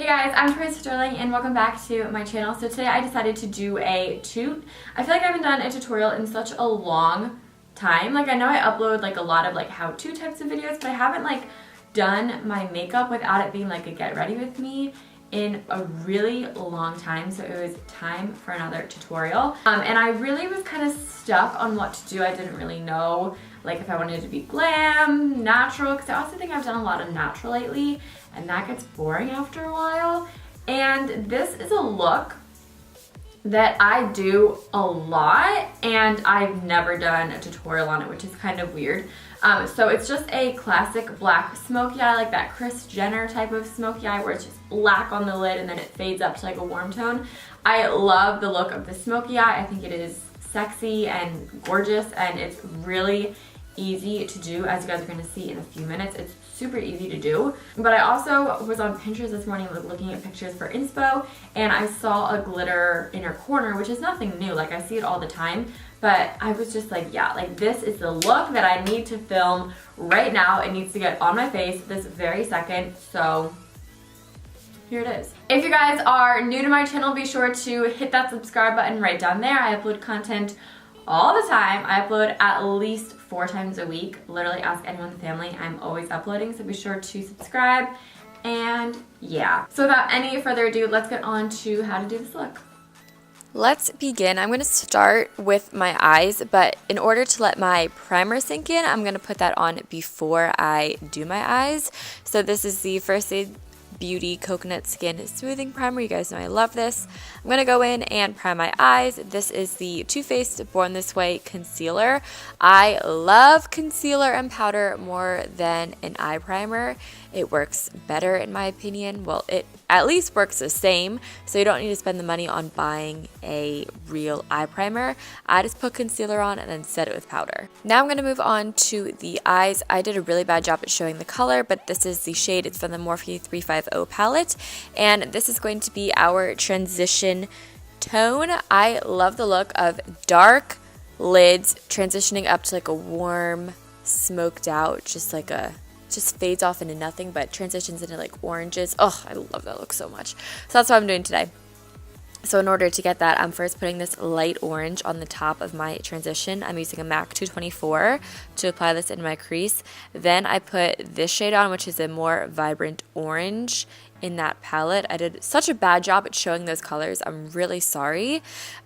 guys, I'm Teresa Sterling and welcome back to my channel. So today I decided to do a toot. I feel like I haven't done a tutorial in such a long time. Like I know I upload like a lot of like how-to types of videos, but I haven't like done my makeup without it being like a get ready with me in a really long time. So it was time for another tutorial. And I really was kind of stuck on what to do. I didn't really know like if I wanted to be glam, natural, because I also think I've done a lot of natural lately and that gets boring after a while. And this is a look that I do a lot and I've never done a tutorial on it, which is kind of weird. So it's just a classic black smoky eye, like that Kris Jenner type of smoky eye where it's just black on the lid and then it fades up to like a warm tone. I love the look of the smoky eye. I think it is sexy and gorgeous and it's really easy to do, as you guys are going to see in a few minutes. It's super easy to do. But I also was on Pinterest this morning looking at pictures for inspo and I saw a glitter inner corner, which is nothing new, like I see it all the time, but I was just like, yeah, like this is the look that I need to film right now. It needs to get on my face this very second, so here it is. If you guys are new to my channel, be sure to hit that subscribe button right down there. I upload content all the time. I upload at least 4 times a week. Literally ask anyone in the family. I'm always uploading, so be sure to subscribe. And yeah. So without any further ado, let's get on to how to do this look. Let's begin. I'm going to start with my eyes, but in order to let my primer sink in, I'm going to put that on before I do my eyes. So this is the First Aid Beauty Coconut Skin Smoothing Primer. You guys know I love this. I'm going to go in and prime my eyes. This is the Too Faced Born This Way Concealer. I love concealer and powder more than an eye primer. It works better in my opinion. Well, it at least works the same, so you don't need to spend the money on buying a real eye primer. I just put concealer on and then set it with powder. Now I'm going to move on to the eyes. I did a really bad job at showing the color, but this is the shade. It's from the Morphe 350 palette, and this is going to be our transition tone. I love the look of dark lids transitioning up to like a warm, smoked out, just fades off into nothing but transitions into like oranges. Oh, I love that look so much. So that's what I'm doing today. So in order to get that, I'm first putting this light orange on the top of my transition. I'm using a MAC 224 to apply this in my crease. Then I put this shade on, which is a more vibrant orange in that palette. I did such a bad job at showing those colors. I'm really sorry.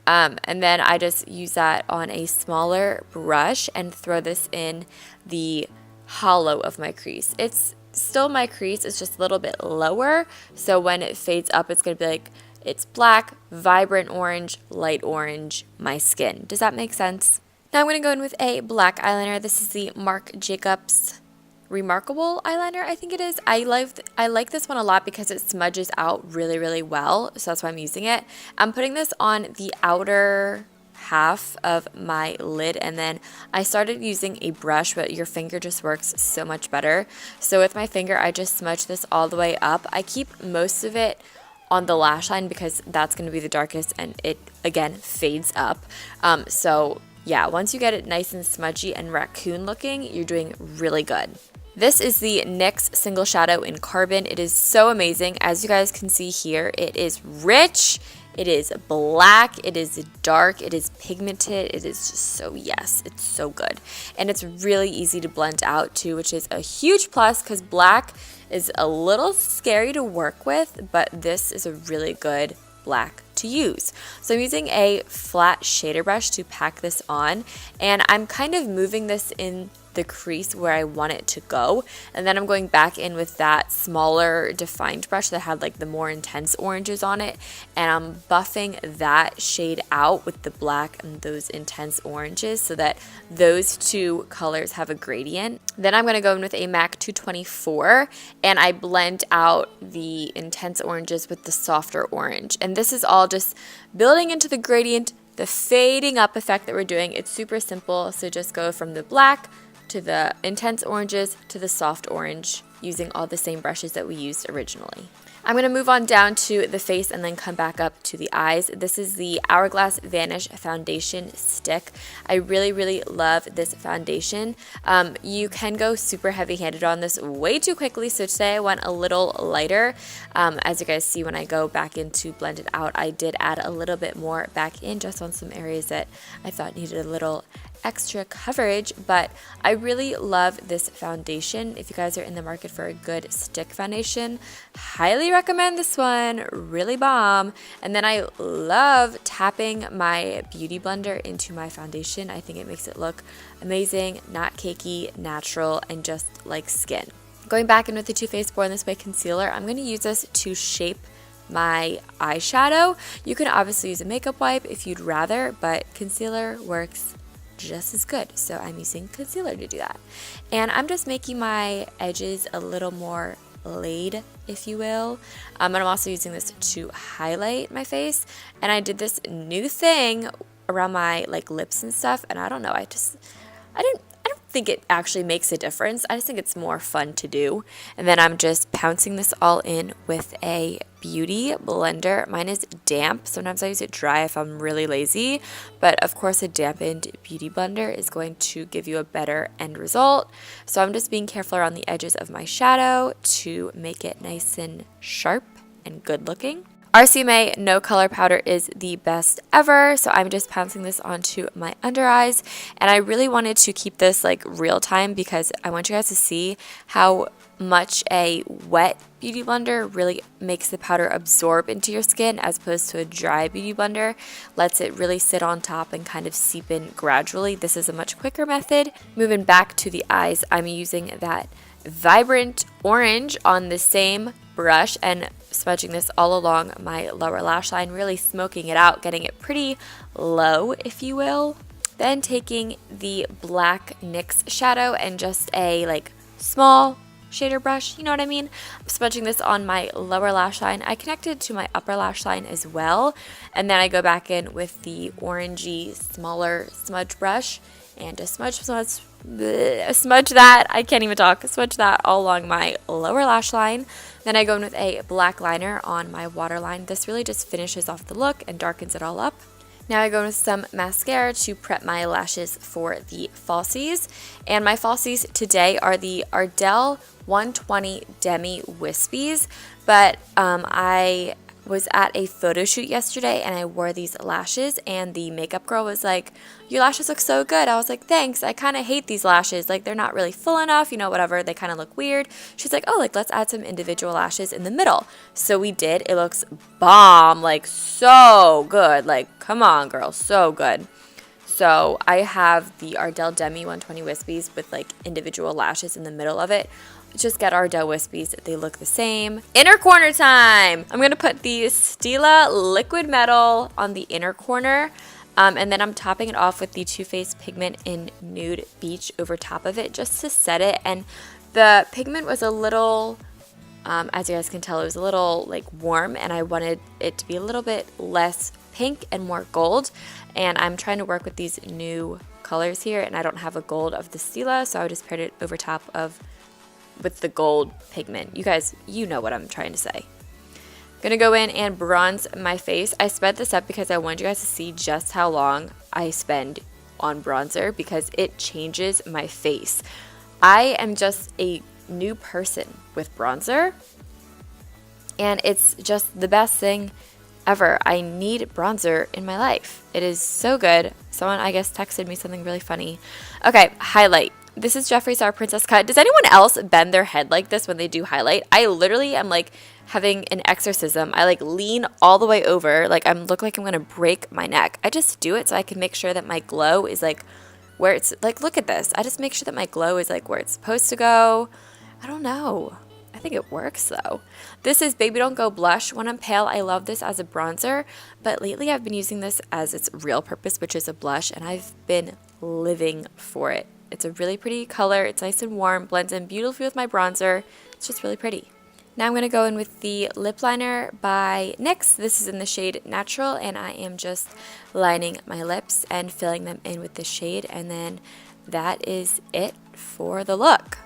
And then I just use that on a smaller brush and throw this in the hollow of my crease. It's still my crease, it's just a little bit lower, so when it fades up it's going to be like it's black, vibrant orange, light orange, my skin. Does that make sense? Now I'm going to go in with a black eyeliner. This is the Marc Jacobs Remarkable eyeliner, I think it is. I like this one a lot because it smudges out really, really well, so that's why I'm using it. I'm putting this on the outer half of my lid, and then I started using a brush, but your finger just works so much better. So with my finger I just smudge this all the way up. I keep most of it on the lash line because that's going to be the darkest and it again fades up. So yeah, once you get it nice and smudgy and raccoon looking, you're doing really good. This is the NYX Single Shadow in Carbon. It is so amazing. As you guys can see here, it is rich, it is black, it is dark, it is pigmented, it is just so, yes, it's so good. And it's really easy to blend out too, which is a huge plus because black is a little scary to work with, but this is a really good black to use. So I'm using a flat shader brush to pack this on, and I'm kind of moving this in the crease where I want it to go, and then I'm going back in with that smaller defined brush that had like the more intense oranges on it, and I'm buffing that shade out with the black and those intense oranges so that those two colors have a gradient. Then I'm going to go in with a MAC 224 and I blend out the intense oranges with the softer orange, and this is all just building into the gradient, the fading up effect that we're doing. It's super simple, so just go from the black to the intense oranges to the soft orange using all the same brushes that we used originally. I'm going to move on down to the face and then come back up to the eyes. This is the Hourglass Vanish Foundation Stick. I really, really love this foundation. You can go super heavy-handed on this way too quickly, so today I went a little lighter. As you guys see, when I go back in to blend it out, I did add a little bit more back in just on some areas that I thought needed a little extra coverage, but I really love this foundation. If you guys are in the market for a good stick foundation, highly recommend this one. Really bomb. And then I love tapping my beauty blender into my foundation. I think it makes it look amazing, not cakey, natural, and just like skin. Going back in with the Too Faced Born This Way concealer, I'm going to use this to shape my eyeshadow. You can obviously use a makeup wipe if you'd rather, but concealer works just as good, so I'm using concealer to do that. And I'm just making my edges a little more laid, if you will. And I'm also using this to highlight my face, and I did this new thing around my like lips and stuff, and I don't know, I don't think it actually makes a difference. I just think it's more fun to do. And then I'm just pouncing this all in with a beauty blender. Mine is damp. Sometimes I use it dry if I'm really lazy, but of course a dampened beauty blender is going to give you a better end result. So I'm just being careful around the edges of my shadow to make it nice and sharp and good looking. RCMA No Color Powder is the best ever, so I'm just pouncing this onto my under eyes, and I really wanted to keep this like real time because I want you guys to see how much a wet beauty blender really makes the powder absorb into your skin as opposed to a dry beauty blender lets it really sit on top and kind of seep in gradually. This is a much quicker method. Moving back to the eyes, I'm using that vibrant orange on the same brush and smudging this all along my lower lash line, really smoking it out, getting it pretty low, if you will. Then taking the black NYX shadow and just a like small shader brush, you know what I mean? I'm smudging this on my lower lash line. I connected to my upper lash line as well, and then I go back in with the orangey smaller smudge brush and just smudge that, I can't even talk, smudge that all along my lower lash line. Then I go in with a black liner on my waterline. This really just finishes off the look and darkens it all up. Now I go in with some mascara to prep my lashes for the falsies. And my falsies today are the Ardell 120 Demi Wispies, but I was at a photo shoot yesterday and I wore these lashes and the makeup girl was like, your lashes look so good. I was like, thanks. I kind of hate these lashes. Like they're not really full enough, you know, whatever. They kind of look weird. She's like, oh, like let's add some individual lashes in the middle. So we did. It looks bomb, like so good. Like come on girl, so good. So I have the Ardell Demi 120 Wispies with like individual lashes in the middle of it. Just get Ardell Wispies. They look the same. Inner corner time. I'm going to put the Stila Liquid Metal on the inner corner. And then I'm topping it off with the Too Faced Pigment in Nude Beach over top of it just to set it. And the pigment was a little, as you guys can tell, it was a little like warm. And I wanted it to be a little bit less pink and more gold. And I'm trying to work with these new colors here. And I don't have a gold of the Stila, so I just paired it over top of with the gold pigment. You guys, you know what I'm trying to say. I'm gonna go in and bronze my face. I sped this up because I wanted you guys to see just how long I spend on bronzer because it changes my face. I am just a new person with bronzer and it's just the best thing ever. I need bronzer in my life. It is so good. Someone, I guess, texted me something really funny. Okay, highlight. This is Jeffree Star Princess Cut. Does anyone else bend their head like this when they do highlight? I literally am like having an exorcism. I like lean all the way over. Like I look like I'm going to break my neck. I just do it so I can make sure that my glow is like where it's like, look at this. I just make sure that my glow is like where it's supposed to go. I don't know. I think it works though. This is Baby Don't Go Blush. When I'm pale, I love this as a bronzer, but lately I've been using this as its real purpose, which is a blush, and I've been living for it. It's a really pretty color. It's nice and warm, blends in beautifully with my bronzer. It's just really pretty. Now I'm going to go in with the lip liner by NYX. This is in the shade Natural, and I am just lining my lips and filling them in with the shade, and then that is it for the look.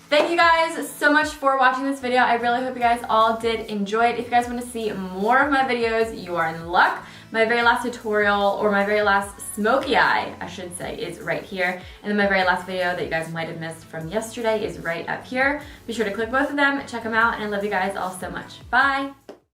Thank you guys so much for watching this video. I really hope you guys all did enjoy it. If you guys want to see more of my videos, you are in luck. My very last tutorial, or my very last smoky eye, I should say, is right here. And then my very last video that you guys might have missed from yesterday is right up here. Be sure to click both of them, check them out, and I love you guys all so much. Bye!